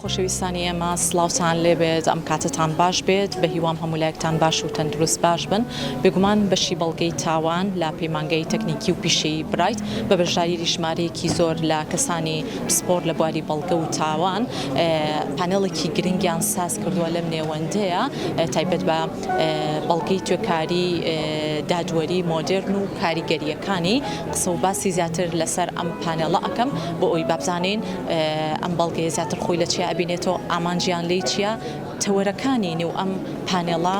خۆشەویستانی ئێمە سڵاوتان لێبێت ئەم کاتتان باش بێت بە هیوام هەمولایەکتان باش و تەندروست باش بن بێگومان بەشی بەڵگەی تاوان لە پەیمانگەی تەکنیکی و پیشەی برایت بە بەشداریری ژمارەیەکی زۆر لە کەسانی پسپۆر لە بواری بەڵگە و تاوان پانێڵێکی گرنگیان ساز کردووە لەم نێوەندەیە تایبەت بە بەڵگەی توێکاری دادوەری مۆدرن و کاریگەریەکانی قسە و باسی زیاتر لەسەر ئەم پانێڵە ئەەکەم بۆ ئەوی بابزانین ئەم بەڵگەیە زیاتر خۆی لە چیا ئەبینێتەوە ئامانجیان لی چییە تەوەرەکانی نێو ئەم پانێڵە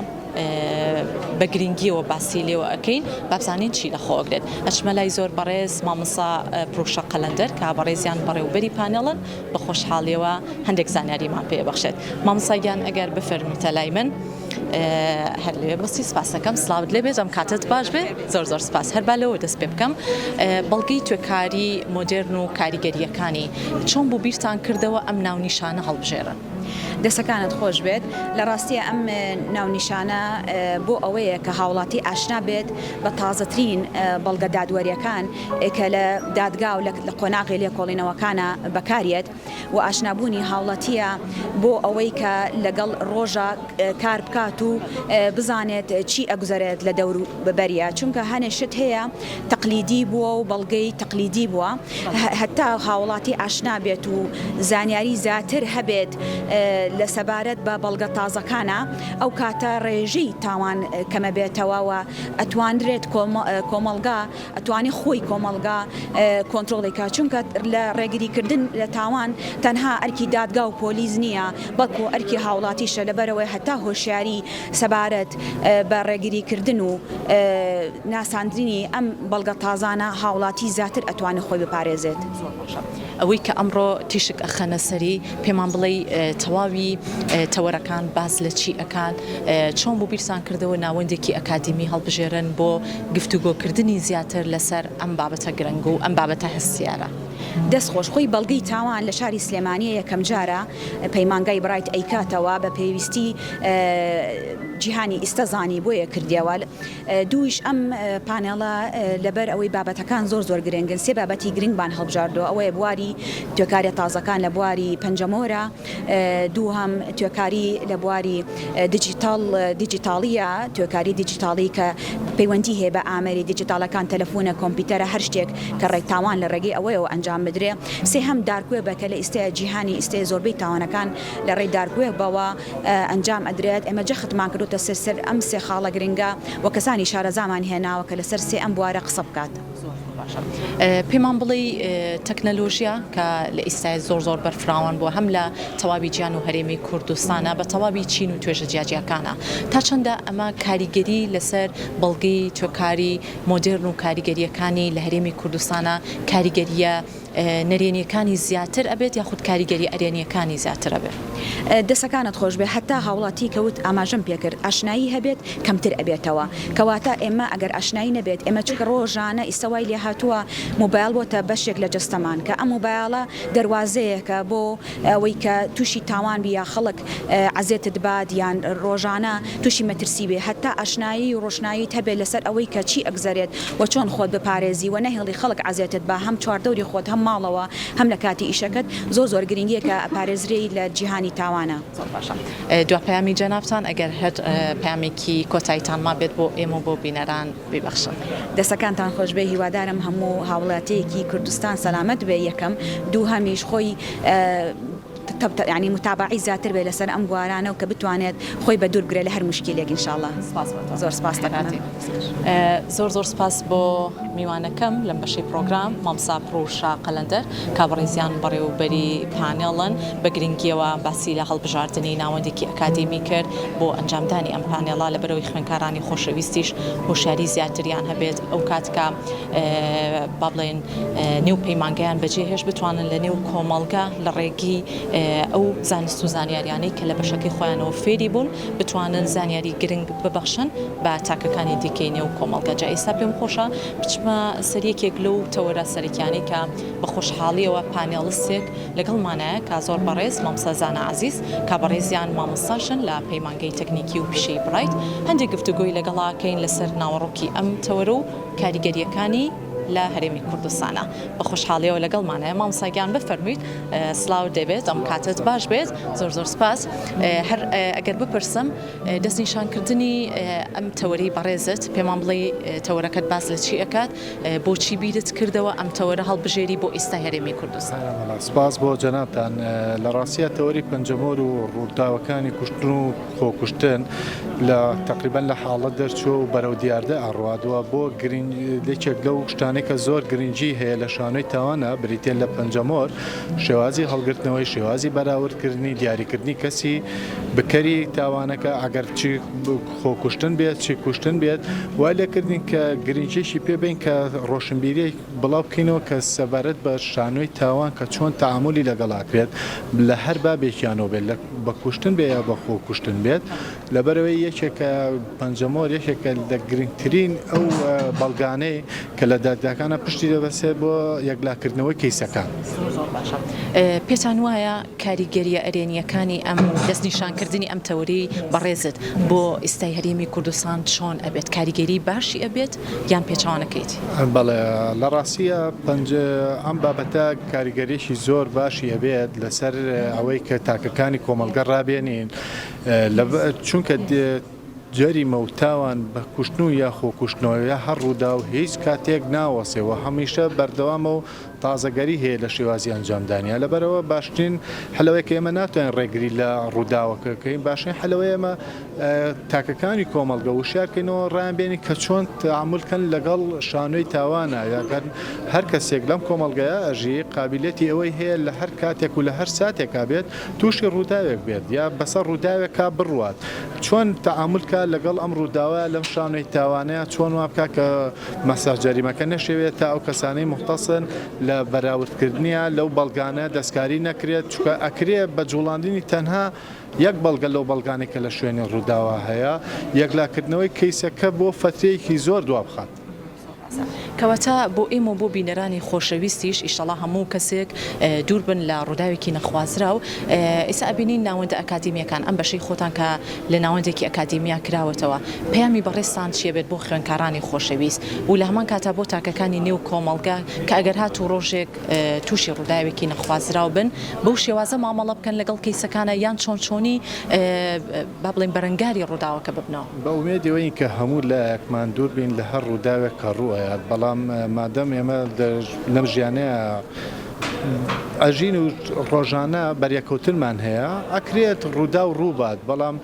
بە گرنگیەوە باسی لێوە ئەەکەین بابزانین چی لە خۆگرێت ئەچمە لای زۆر بەڕێز مامۆستا پرۆشە قەلەندەر کە بەڕێزیان بەڕێوبەری پانێڵن بە خۆشحاڵیەوە هەندێک زانیاریمان پێ بەخشێت مامۆستاگیان ئەگەر بفەرمیتە لای من هەر لێ بەسی سپاسەکەم سلااوت لێبێت ئەم کاتت باش بێت زۆر زۆر سپاس هەر بالەوە دەست پێ بکەم بەڵگەی توێکاری مۆدرن و کاریگەریەکانی چۆن بۆ بیرتان کردەوە ئەم ناونیشانە هەڵبژێرن دەسەکانت خۆش بێت لە ڕاستیە ئەم ناونیشانە بۆ ئەوەیە کە هاوڵاتی ئاشنا بێت بە تازەترین بەڵگە دادوەریەکان کە لە دادگا و لە قۆناغی لێکۆڵینەوەکانە بەکارێت و ئاشنابوونی هاوڵاتیە بۆ ئەوەی کە لەگەڵ ڕۆژە کار بکات و بزانێت چی ئەگوزارێت لە دەور ببەریە چونکە هەنێشت هەیە تەقلیدی بووە و بەڵگەی تەقلیدی بووە هەتا هاوڵاتی ئاشنا بێت و زانیاری زیاتر هەبێت لە سەبارەت بە بەڵگە تازەکانە ئەو کاتە ڕێژەی تاوان کەمە بێتەوە و ئەتوانرێت کۆمەڵگا ئەتوانی خۆی کۆمەڵگا کۆنتترۆڵێکا چونکە لە ڕێگریکردن لە تاوان تەنها ئەرکی دادگا و پۆلیس نییە بەڵکو ئەرکی هاوڵاتیشە لەبەرەوەی هەتا هۆشیاری سەبارەت بە ڕێگریکردن و ناساندنی ئەم بەڵگە تازانە هاوڵاتی زیاتر ئەتوانێت خۆی بپارێزێت ئەوەی کە ئەمڕۆ تیشک ئەخەنە سەری پێمان بڵێ تەواوی تەوەرەکان باز لە چی ئەکان چۆن بۆ بیرسان کردەوە ناوەندێکی ئەکادمی هەڵبژێرن بۆ گفتوگۆکردنی زیاتر لەسەر ئەم بابەتە گرنگ و ئەم بابەتە هەستیارە دەستخۆش خۆی بەڵگەی تاوان لە شاری سلێمانیە یەکەم جارە پەیمانگای برایت ئەیکاتەوە بە پێویستی جیهانی ئیستەزانی بۆیە کردیەوە دووش ئەم پانێڵە لەبەر ئەوەی بابەتەکان زۆر گرنگن سێ بابەتی گرنگبان هەڵبژاردەوە ئەوەیە بواری توێکاری تازەکان لە بواری پەنجەمۆرە دووهەم توێکاری لە بواری دیجیتاڵیە توێکاری دیجیتاڵی کە پەیوەندی هەیە بە ئامەری دیجیتالەکان تەلەفۆنە کۆمپیوتەرە هەر شتێک کە ڕێکتاوان لە ڕێگەی ئەوەیەوە ئەنجام بدرێ سێ هەم دارکوێ بەکە لە ئیستەیە جیهانی ئیستەیە زۆربەی تاوانەکان لە ڕێی دارکوێ بەوە ئەنجام ئەدرێت ئێمە جەختمان کردوتە سەر ئەم سێ خاڵە گرنگە و کەسانی شارەزامان هێناوە کە لەسەر سێ ئەم بوارە قسە بکات پێمان بڵێ تەکنەلۆژیا کە لە ئیستای زۆر بەرفراوان بووە هەم لە تەواوی گیان و هەرێمی کوردستانە بە تەواوی چین و توێژە جیاجیەکانە تا چەندە ئەمە کاریگەری لەسەر بەڵگەی توێکاری مۆدرن و کاریگەریەکانی لە هەرێمی کوردستانە کاریگەریە نەرێنیەکانی زیاتر ئەبێت یاخود کاریگەری ئەرێنیەکانی زیاتر ئەبێت دەسەکانت خۆش بێ هەتا هاوڵاتی کەوت ئاماژەم پێکرد ئاشنایی هەبێت کەمتر ئەبێتەوە کەواتە ئێمە ئەگەر ئاشنایی نەبێت ئێمە چکە ڕۆژانە ئیسەوای لێ هاتووە موبایل بۆتە بەشێک لە جەستەمان کە ئەم موبایلە دەواازەیەکە بۆ ئەوەی کە تووشی تاوان بیا خەڵک عزێتت باد یان ڕۆژانە تووشی مەترسی بێ هەتا ئاشنایی و ڕۆشنایی هەبێت لەسەر ئەوەی کە چی ئەگزارێت و چۆن خۆت بپارێزی و نەهێڵی خەڵک عزێتت بە هەم چواردەوری خۆت هەم ماڵەوە هەم لە کاتی ئیشەکەت زۆر گرنگیە کە پارێزرەی لە جیهانی تاوانە دو پەیامی جەنابتان ئەگەر هەر پەیامێکی کۆتاییتان ما بێت بۆ ئێمە بۆ بینەران ببەخشن دەسەکانتان خۆش بێ هیوادارم هەموو هاوڵاتەیەکی کوردستان سەلامەت بێ یەکەم دوو هەمیش خۆی يعني متابعي زیاتر بێ لەسەر ئەم بوارانە و کە بتوانێت خۆی بە دوور بگرێت لە هەر مشکلێک ئینشاءالله زۆر سپاس دەکاتێ زۆر سپاس بۆ میوانەکەم لەم بەشی پرۆگرام مامۆستا پرۆشە قەلەندەر کابڕێزیان بەڕێوەبەری پانێڵن بە گرنگیەوە باسی لە هەڵبژاردننی ناوەندێکی ئەکادمی کرد بۆ ئەنجامدانی ئەم پانێڵا لەبەرەوەی خوێندکارانی خۆشەویستیش هۆشیاری زیاتریان هەبێت ئەو کاتکە با بڵێن نێو پەیمانگەیان بەجێهێش بتوانن لە نێو کۆمەڵگە لە ڕێگی ئەو زانست و زانیاریانەی کە لە بەشەکەی خۆیانەوە فێری بوون بتوانن زانیاری گرنگ ببەخشن بە تاکەکانی دیکەی نێو کۆمەڵگە جا ئێستا پێم خۆشە بچمە سەریەکێک لەو تەوەرە سەرەکیانی کە بە خۆشحاڵیەوە پانێڵستێک لەگەڵمانایە کا زۆر بەڕێز مامۆستا زانا عەزیز کا بەڕێزیان مامۆستاشن لە پەیمانگەی تەکنیکی و پیشەی برایت هەندێک گفتوگۆی لەگەڵاکەین لەسەر ناوەڕۆکی ئەم تەوەرە و کاریگەریەکانی لە هەرێمی کوردستانە بە خۆشحاڵیەوە لەگەڵمانەیە مامۆستاگیان بفەرموویت سلااو دەبێت ئەم کاتت باش بێت زۆر سپاس هەر ئەگەر بپرسم دەستنیشانکردنی ئەم تەوەری بەڕێزت پێمان بڵێ تەوەرەکەت باز لە چی ئەکات بۆچی بیرت کردەوە ئەم تەوەرە هەڵبژێری بۆ ئێستا هەرێمی کوردستان سپاس بۆ جەنابتان لە ڕاستیە تەوەری پەنجەمۆر و ڕووداوەکانی کوشتن و خۆکوشتن لە تقریبان لە حاڵەت دەرچوە و بەرەو دیاردە ئاڕوادووە بۆ لێکێک لەو شتانێک کە زۆر گرنگی هەیە لە شانۆی تاوانە بریتێن لە پەنجەمۆر شێوازی هەڵگرتنەوەی شێوازی بەراوردکردنی دیاریکردنی کەسی بکەری تاوانەکە ئەگەر چی خۆکوشتن بێت چی کوشتن بێت وای لێکردین کە گرنگیشی پێبین کە ڕۆشنبیری بڵاو بکەینەوە کە سەبارەت بە شانۆی تاوان کە چۆن تەعاملی لەگەڵاکرێت لە هەر بابێکیانەوە بێت بە کوشتن بێ یا بە خۆکوشتن بێت لەبەرەوەی یەکێکە پەنجەمۆر یەکێکە لە گرنگترین ئەو بەڵگانەی کە لە دادگاکانە پشتی دەبەسێت بۆ یەکلاکردنەوەی کەیسەکان. پێتان وایە کاریگەریە ئەرێنیەکانی ئەم دەستنیشانکردنی ئەم تەوەری بەڕێزت بۆ ئێستای هەرێمی کوردستان چۆن ئەبێت کاریگەری باشی ئەبێت یان پێچوانەکەیت؟ بەڵێ لە ڕاستیە ئەم بابەتە کاریگەریشی زۆر باشی ئەبێت لەسەر ئەوەی کە تاکەکانی کۆمەلگە ڕابێنین چونکە جەریمە و تاوان بە کوشتن و یا خۆکوشتنەوە یا هەر ڕوودا و هیچ کاتێک ناوەسێەوە هەمیشە بەردەوامە و تازەگەری هەیە لە شێوازی ئەنجامدانیا لەبەرەوە باشترین حلەوەیەکە ئێمە ناتوانین ڕێگری لە ڕووداوەکەکەین باشترین حلەوەی ئێمە تاکەکانی کۆمەلگە وشارکەینەوە ڕایانبێنی کە چۆن تەعاملکەن لەگەڵ شانۆی تاوانە یاگەر هەر کەسێک لەم کۆمەلگەیە ئەژی قابلیەتی ئەوەی هەیە لە هەر کاتێک و لە هەر ساتێکا بێت تووشی ڕووداوێک بێت یا بەسەر ڕووداوێکا بڕوات چۆن تەعاملکە لەگەڵ ئەم ڕووداوە لەم شانۆی تاوانەیە چۆن وابکە کە مەساج جەریمەکە نەشێوێت تا ئەو کەسانەی مختصن لە بەراوردکردنیە لەو بەڵگانە دەستکاری نەکرێت چکە ئەکرێ بە جوڵاندنی تەنها یەک بەڵگە لەو بەڵگانی کە لە شوێنی ڕووداوە هەیە یەکلاکردنەوەی کەیسەکە بۆ فترەیەکی زۆر دوابخات. کەواتە بۆ ئێمە بۆ بینەرانی خۆشەویستیش ئیشەڵا هەموو کەسێک دوور بن لە ڕووداوێکی نەخوازرا و ئێستا ئەبینین ناوەندە ئەکادیمیەکان ئەم بەشەی خۆتان کە لە ناوەندێکی ئەکادیمیا کراوەتەوە پەیامی بەڕێستان چیە بێت بۆ خوێندکارانی خۆشەویست و لە هەمان کاتە بۆ تاکەکانی نێو کۆمەڵگە کە ئەگەر هاتوو ڕۆژێک تووشی ڕووداوێکی نەخوازرا بن بەو شێوازە مامەڵە بکەن لەگەڵ کەیسەکانە یان چۆنی با بڵێن بەرەنگاری ڕووداوەکە ببنەوە بە ئومێدەوەی کە هەموو لە یەکمان دوور بین لە هەر ڕووداوێک کە ڕووە بەڵام مادەم ئێمە لەم ژیانەیە ئەژین و ڕۆژانە بەریەکەوتنمان هەیە ئەکرێت ڕوودا و ڕووبات بەڵام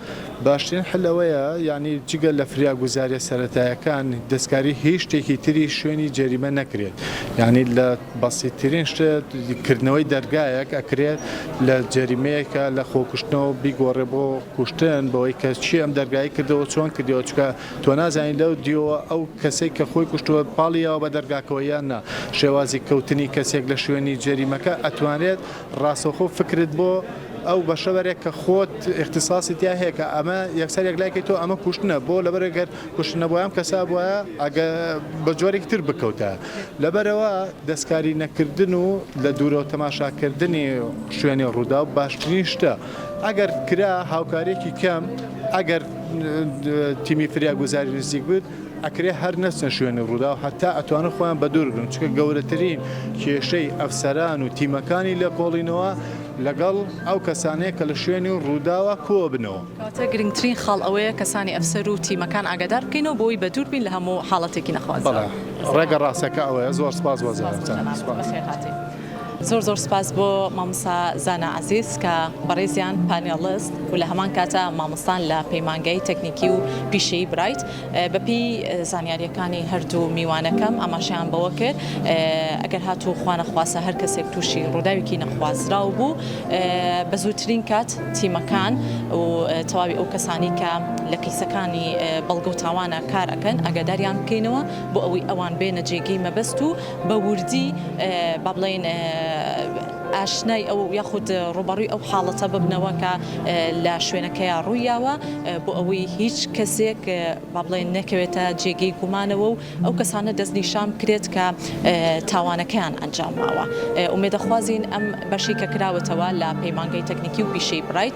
باشترین حلەوەیە ینی جگە لە فریاگوزاریە سەرەتایەکان دەستکاری هیچ شتێکی تری شوێنی جەریمە نەکرێت ینی لە بەسیترین شتکردنەوەی دەرگایەک ئەکرێت لە جەریمەیەکە لە خۆکوشتنەوە بیگۆڕێ بۆ کوشتن بەوەی کە چی ئەم دەرگایی کردەوە چۆن کردەوە چکە تۆ نازانین لەو دیەوە ئەو کەسێک کە خۆی کوشتووە پاڵیەوە بە دەرگاکەوە یان نا شێوازی کەوتنی کەسێک لە شوێنی جەریمەکە ئەتوانێت ڕاستەوخۆ فکرت بۆ ئەو بەشەوەرێک کە خۆت اختصاصی تیا هەیە کە ئەمە یەکسەرێک لایکەی تۆ ئەمە کوشتنە بۆ لەبەرەگەر کوشتنە بۆ ئەم کەسا بووە ئەگە بە جۆرێک تر بکەوتە لەبەرەوە دەستکاری نەکردن و لە دوورەوە تەماشاکردنی شوێنی ڕوودا و باشترین شتە ئەگەر کرا هاوکارێکی کەم ئەگەر تیمی فریاگوزاری نزیک بوت ئەکرێ هەر نەچن شوێنی ڕوودا و هەتا ئەتوانن خۆیان بە دوورگرن چکە گەورەترین کێشەی ئەفسەران و تیمەکانی لە کۆڵینەوە لەگەڵ ئەو کەسانەیە کە لە شوێنی ڕووداوە کۆ بنەوە. کەواتە گرنگترین خاڵ ئەوەیە کەسانی ئەفسەر و تیمەکان ئاگادار بکەینەوە بۆی بە دوور بین لە هەموو حاڵەتێکی نەخوازرا. بەڵێ ڕێگە ڕاستەکە ئەوەیە زۆر سپاس وەزارەتان. زۆر سپاس بۆ مامۆستا زانا عەزیز کە بەڕێزیان پانێڵست و لە هەمان کاتە مامۆستان لە پەیمانگەی تەکنیکی و پیشەی برایت بەپی زانیاریەکانی هەردوو میوانەکەم ئاماژەیان بەوە کرد ئەگەر هاتوو خوا نەخواسە هەر کەسێک تووشی ڕووداوێکی نەخوازراو بوو بە زووترین کات تیمەکان و تەواوی ئەو کەسانی کە لە کەیسەکانی بەڵگە و تاوانە کار ئەکەن ئاگاداریان بکەینەوە بۆ ئەوەی ئەوان بێنە جێگەی مەبەست و بە وردی با بڵێن ئاشنای ئەو یاخود ڕوبەڕووی ئەو حاڵەتە ببنەوە کە لە شوێنەکەیە ڕوویاوە بۆ ئەوەی هیچ کەسێک با بڵێن نەکەوێتە جێگەی گومانەوە و ئەو کەسانە دەستنیشان بکرێت کە تاوانەکەیان ئەنجام ماوە. ئومێدەخوازین ئەم بەشی کە کراوەتەوە لە پەیمانگەی تەکنیکی و پیشەی بڕایت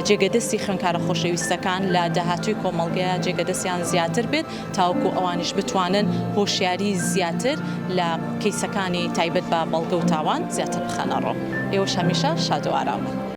جێگەدەستی خوێندکارە خۆشەویستەکان لە داهاتووی کۆمەڵگەیە جێگەدەستیان زیاتر بێت تاوەکو ئەوانیش بتوانن هۆشیاری زیاتر لە کەیسەکانی تایبەت بە بەڵگە و تاوان زیاتر بخەنەڕۆ. ئێوەش هەمیشە شاد و ئارام.